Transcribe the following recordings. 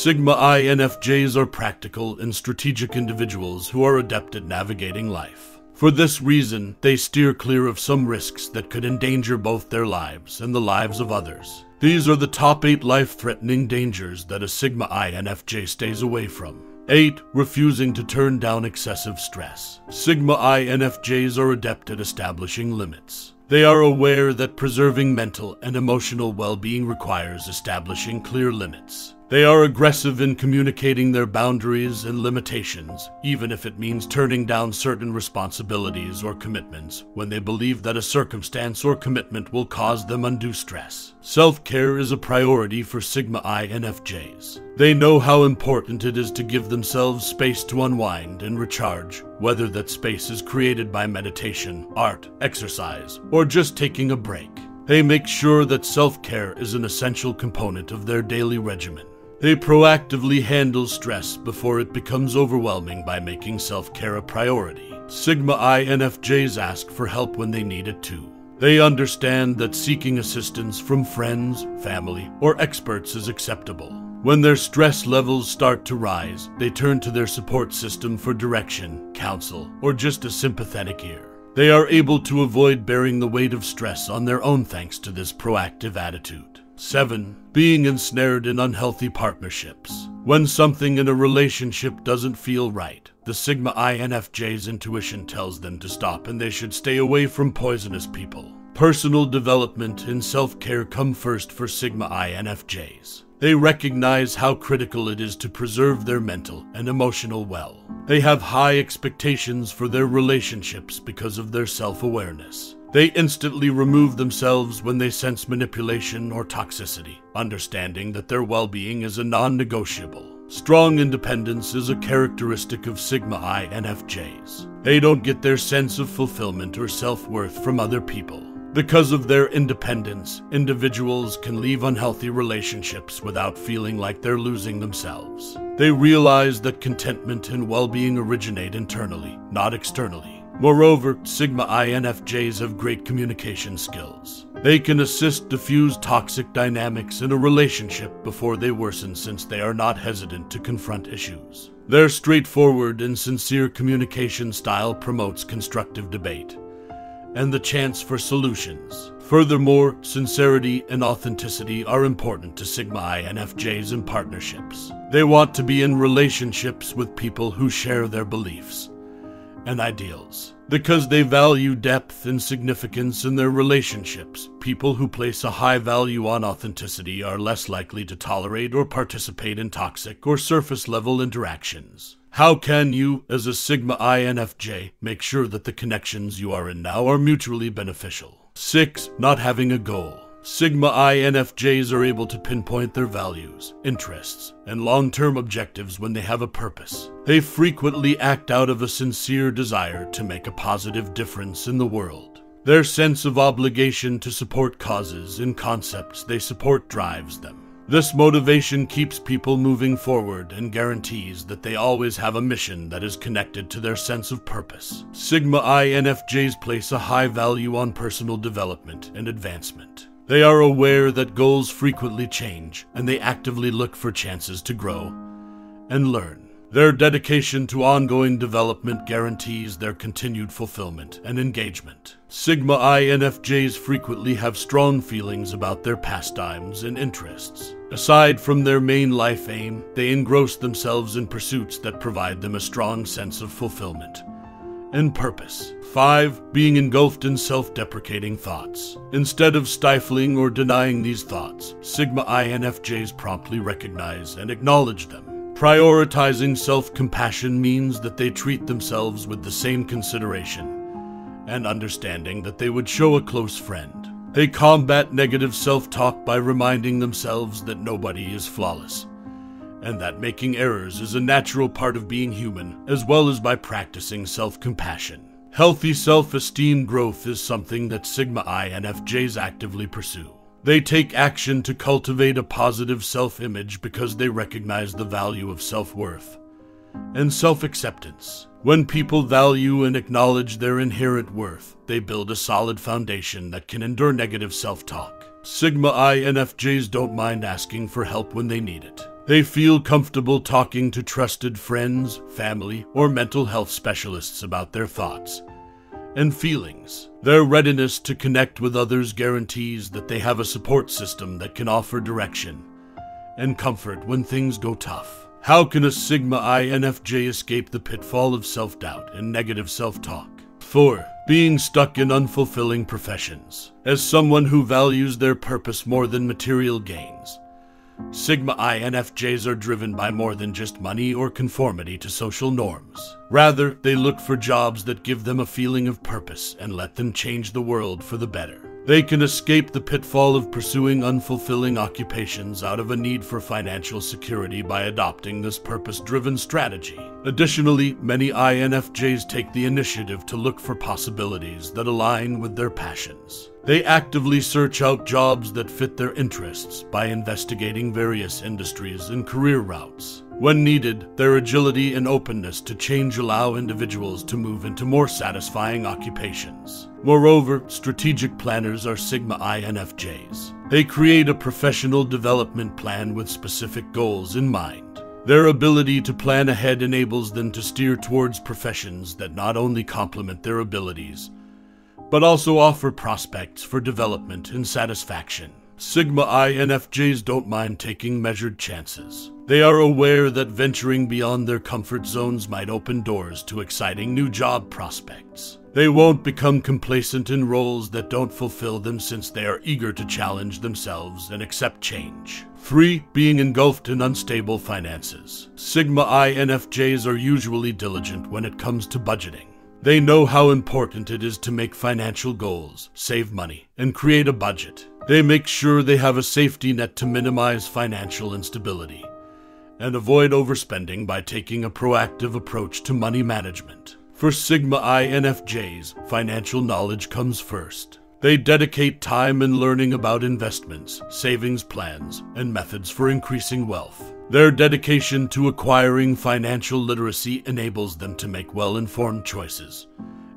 Sigma INFJs are practical and strategic individuals who are adept at navigating life. For this reason, they steer clear of some risks that could endanger both their lives and the lives of others. These are the top 8 life-threatening dangers that a Sigma INFJ stays away from. 8. Refusing to turn down excessive stress. Sigma INFJs are adept at establishing limits. They are aware that preserving mental and emotional well-being requires establishing clear limits. They are aggressive in communicating their boundaries and limitations, even if it means turning down certain responsibilities or commitments when they believe that a circumstance or commitment will cause them undue stress. Self-care is a priority for Sigma INFJs. They know how important it is to give themselves space to unwind and recharge, whether that space is created by meditation, art, exercise, or just taking a break. They make sure that self-care is an essential component of their daily regimen. They proactively handle stress before it becomes overwhelming by making self-care a priority. Sigma INFJs ask for help when they need it too. They understand that seeking assistance from friends, family, or experts is acceptable. When their stress levels start to rise, they turn to their support system for direction, counsel, or just a sympathetic ear. They are able to avoid bearing the weight of stress on their own thanks to this proactive attitude. 7. Being ensnared in unhealthy partnerships. When something in a relationship doesn't feel right, the Sigma INFJ's intuition tells them to stop and they should stay away from poisonous people. Personal development and self-care come first for Sigma INFJs. They recognize how critical it is to preserve their mental and emotional well. They have high expectations for their relationships because of their self-awareness. They instantly remove themselves when they sense manipulation or toxicity, understanding that their well-being is a non-negotiable. Strong independence is a characteristic of Sigma INFJs. They don't get their sense of fulfillment or self-worth from other people. Because of their independence, individuals can leave unhealthy relationships without feeling like they're losing themselves. They realize that contentment and well-being originate internally, not externally. Moreover, Sigma INFJs have great communication skills. They can assist diffuse toxic dynamics in a relationship before they worsen, since they are not hesitant to confront issues. Their straightforward and sincere communication style promotes constructive debate and the chance for solutions. Furthermore, sincerity and authenticity are important to Sigma INFJs in partnerships. They want to be in relationships with people who share their beliefs and ideals. Because they value depth and significance in their relationships, people who place a high value on authenticity are less likely to tolerate or participate in toxic or surface-level interactions. How can you, as a Sigma INFJ, make sure that the connections you are in now are mutually beneficial? 6. Not having a goal. Sigma INFJs are able to pinpoint their values, interests, and long-term objectives when they have a purpose. They frequently act out of a sincere desire to make a positive difference in the world. Their sense of obligation to support causes and concepts they support drives them. This motivation keeps people moving forward and guarantees that they always have a mission that is connected to their sense of purpose. Sigma INFJs place a high value on personal development and advancement. They are aware that goals frequently change, and they actively look for chances to grow and learn. Their dedication to ongoing development guarantees their continued fulfillment and engagement. Sigma INFJs frequently have strong feelings about their pastimes and interests. Aside from their main life aim, they engross themselves in pursuits that provide them a strong sense of fulfillment and purpose. 5. Being engulfed in self-deprecating thoughts. Instead of stifling or denying these thoughts, Sigma INFJs promptly recognize and acknowledge them. Prioritizing self-compassion means that they treat themselves with the same consideration and understanding that they would show a close friend. They combat negative self-talk by reminding themselves that nobody is flawless, and that making errors is a natural part of being human, as well as by practicing self-compassion. Healthy self-esteem growth is something that Sigma INFJs actively pursue. They take action to cultivate a positive self-image because they recognize the value of self-worth and self-acceptance. When people value and acknowledge their inherent worth, they build a solid foundation that can endure negative self-talk. Sigma INFJs don't mind asking for help when they need it. They feel comfortable talking to trusted friends, family, or mental health specialists about their thoughts and feelings. Their readiness to connect with others guarantees that they have a support system that can offer direction and comfort when things go tough. How can a Sigma INFJ escape the pitfall of self-doubt and negative self-talk? 4. Being stuck in unfulfilling professions. As someone who values their purpose more than material gains, Sigma INFJs are driven by more than just money or conformity to social norms. Rather, they look for jobs that give them a feeling of purpose and let them change the world for the better. They can escape the pitfall of pursuing unfulfilling occupations out of a need for financial security by adopting this purpose-driven strategy. Additionally, many INFJs take the initiative to look for possibilities that align with their passions. They actively search out jobs that fit their interests by investigating various industries and career routes. When needed, their agility and openness to change allow individuals to move into more satisfying occupations. Moreover, strategic planners are Sigma INFJs. They create a professional development plan with specific goals in mind. Their ability to plan ahead enables them to steer towards professions that not only complement their abilities, but also offer prospects for development and satisfaction. Sigma INFJs don't mind taking measured chances. They are aware that venturing beyond their comfort zones might open doors to exciting new job prospects. They won't become complacent in roles that don't fulfill them since they are eager to challenge themselves and accept change. 3. Being engulfed in unstable finances. Sigma INFJs are usually diligent when it comes to budgeting. They know how important it is to make financial goals, save money, and create a budget. They make sure they have a safety net to minimize financial instability and avoid overspending by taking a proactive approach to money management. For Sigma INFJs, financial knowledge comes first. They dedicate time in learning about investments, savings plans, and methods for increasing wealth. Their dedication to acquiring financial literacy enables them to make well-informed choices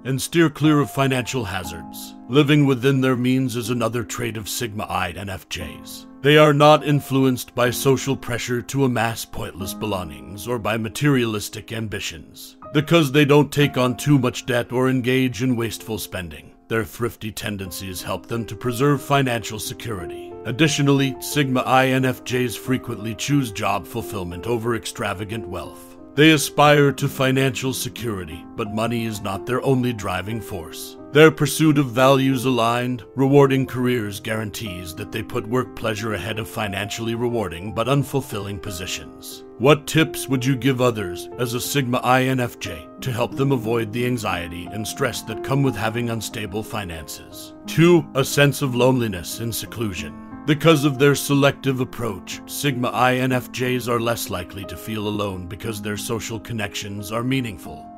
and steer clear of financial hazards. Living within their means is another trait of Sigma INFJs. They are not influenced by social pressure to amass pointless belongings or by materialistic ambitions. Because they don't take on too much debt or engage in wasteful spending, their thrifty tendencies help them to preserve financial security. Additionally, Sigma INFJs frequently choose job fulfillment over extravagant wealth. They aspire to financial security, but money is not their only driving force. Their pursuit of values-aligned, rewarding careers guarantees that they put work pleasure ahead of financially rewarding but unfulfilling positions. What tips would you give others as a Sigma INFJ to help them avoid the anxiety and stress that come with having unstable finances? 2. A sense of loneliness and seclusion. Because of their selective approach, Sigma INFJs are less likely to feel alone because their social connections are meaningful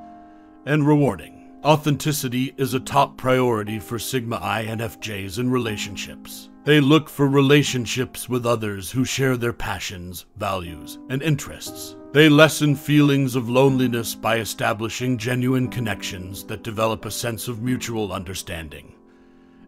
and rewarding. Authenticity is a top priority for Sigma INFJs in relationships. They look for relationships with others who share their passions, values, and interests. They lessen feelings of loneliness by establishing genuine connections that develop a sense of mutual understanding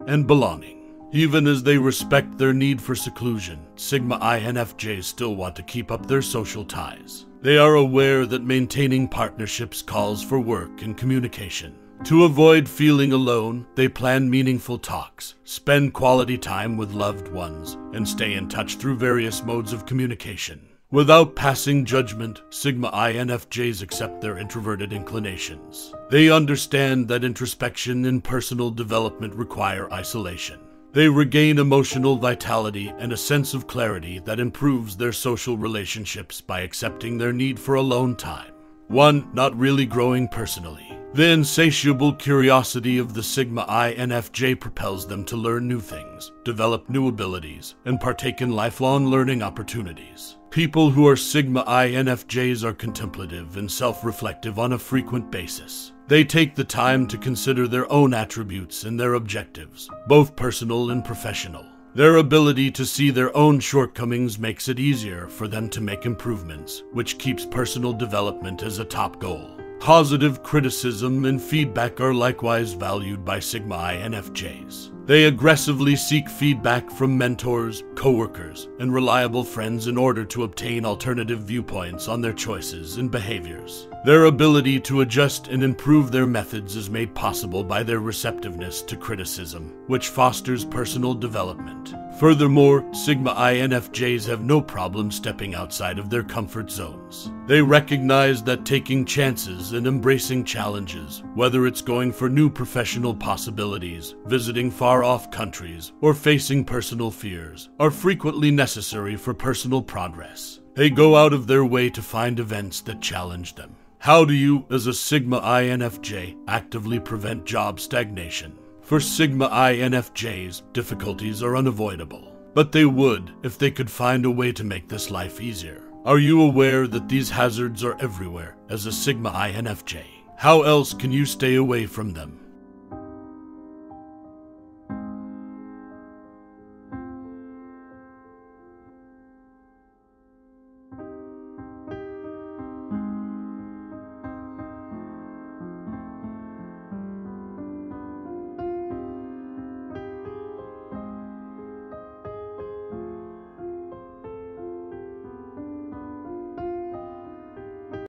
and belonging. Even as they respect their need for seclusion, Sigma INFJs still want to keep up their social ties. They are aware that maintaining partnerships calls for work and communication. To avoid feeling alone, they plan meaningful talks, spend quality time with loved ones, and stay in touch through various modes of communication. Without passing judgment, Sigma INFJs accept their introverted inclinations. They understand that introspection and personal development require isolation. They regain emotional vitality and a sense of clarity that improves their social relationships by accepting their need for alone time. 1. Not really growing personally. The insatiable curiosity of the Sigma INFJ propels them to learn new things, develop new abilities, and partake in lifelong learning opportunities. People who are Sigma INFJs are contemplative and self-reflective on a frequent basis. They take the time to consider their own attributes and their objectives, both personal and professional. Their ability to see their own shortcomings makes it easier for them to make improvements, which keeps personal development as a top goal. Positive criticism and feedback are likewise valued by Sigma INFJs. They aggressively seek feedback from mentors, coworkers, and reliable friends in order to obtain alternative viewpoints on their choices and behaviors. Their ability to adjust and improve their methods is made possible by their receptiveness to criticism, which fosters personal development. Furthermore, Sigma INFJs have no problem stepping outside of their comfort zones. They recognize that taking chances and embracing challenges, whether it's going for new professional possibilities, visiting far-off countries, or facing personal fears, are frequently necessary for personal progress. They go out of their way to find events that challenge them. How do you, as a Sigma INFJ, actively prevent job stagnation? For Sigma INFJs, difficulties are unavoidable, but they would if they could find a way to make this life easier. Are you aware that these hazards are everywhere as a Sigma INFJ? How else can you stay away from them?